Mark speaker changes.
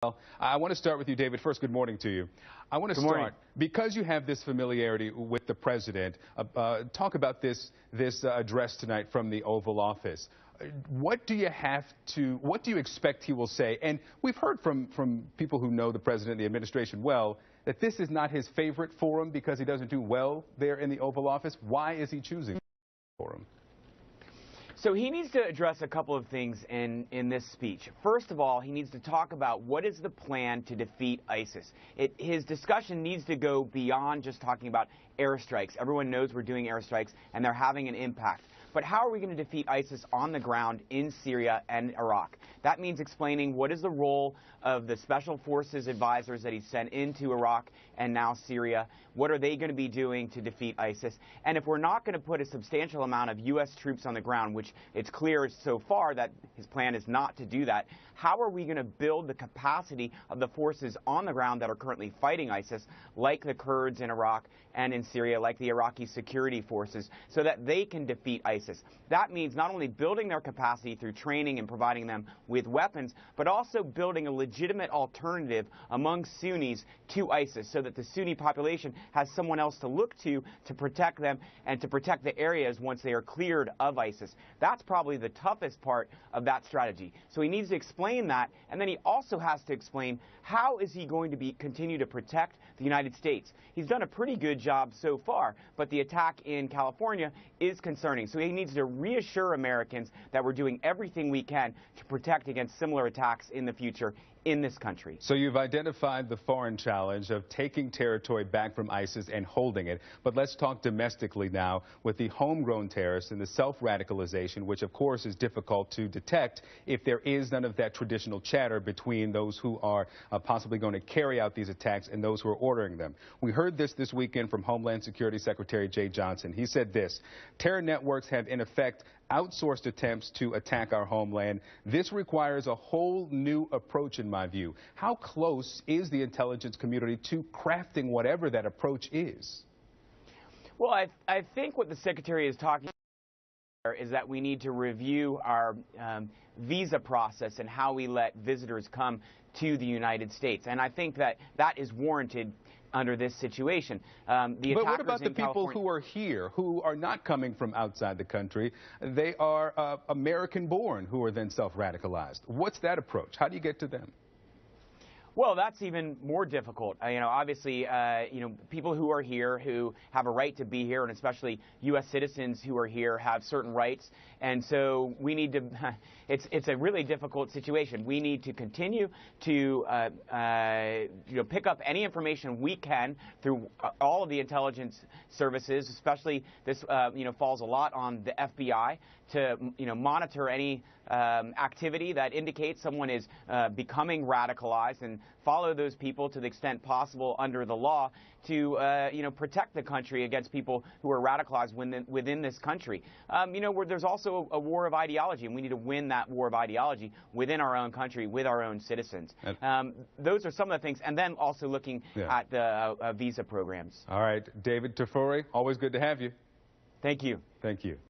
Speaker 1: Well, I want to start with you, David. First, good morning to you. I want to start, because you have this familiarity with the president, talk about this address tonight from the Oval Office. What do you expect he will say? And we've heard from people who know the president and the administration well that this is not his favorite forum because he doesn't do well there in the Oval Office. Why is he choosing the forum?
Speaker 2: So he needs to address a couple of things in this speech. First of all, he needs to talk about what is the plan to defeat ISIS. His discussion needs to go beyond just talking about airstrikes. Everyone knows we're doing airstrikes and they're having an impact. But how are we going to defeat ISIS on the ground in Syria and Iraq? That means explaining what is the role of the Special Forces advisors that he sent into Iraq and now Syria. What are they going to be doing to defeat ISIS? And if we're not going to put a substantial amount of U.S. troops on the ground, which it's clear so far that his plan is not to do that, how are we going to build the capacity of the forces on the ground that are currently fighting ISIS, like the Kurds in Iraq and in Syria, like the Iraqi security forces, so that they can defeat ISIS? That means not only building their capacity through training and providing them with weapons, but also building a legitimate alternative among Sunnis to ISIS so that the Sunni population has someone else to look to protect them and to protect the areas once they are cleared of ISIS. That's probably the toughest part of that strategy. So he needs to explain that, and then he also has to explain how is he going to continue to protect the United States. He's done a pretty good job so far, but the attack in California is concerning. So he needs to reassure Americans that we're doing everything we can to protect against similar attacks in the future in this country.
Speaker 1: So you've identified the foreign challenge of taking territory back from ISIS and holding it. But let's talk domestically now with the homegrown terrorists and the self-radicalization, which of course is difficult to detect if there is none of that traditional chatter between those who are possibly going to carry out these attacks and those who are ordering them. We heard this weekend from Homeland Security Secretary Jay Johnson. He said this: terror networks have in effect outsourced attempts to attack our homeland. This requires a whole new approach, in my view. How close is the intelligence community to crafting whatever that approach is?
Speaker 2: Well, I think what the Secretary is talking about is that we need to review our visa process and how we let visitors come to the United States. And I think that is warranted under this situation. But
Speaker 1: what about the people who are here, who are not coming from outside the country? They are American-born who are then self-radicalized. What's that approach? How do you get to them?
Speaker 2: Well, that's even more difficult. Obviously, people who are here, who have a right to be here, and especially U.S. citizens who are here, have certain rights. And so we need to, it's a really difficult situation. We need to continue to, pick up any information we can through all of the intelligence services, especially this, falls a lot on the FBI to, monitor any activity that indicates someone is becoming radicalized and follow those people to the extent possible under the law to, protect the country against people who are radicalized within this country. Where there's also a war of ideology, and we need to win that war of ideology within our own country with our own citizens. Those are some of the things, and then also looking at the visa programs.
Speaker 1: All right, David Tafuri, always good to have you.
Speaker 2: Thank you.
Speaker 1: Thank you.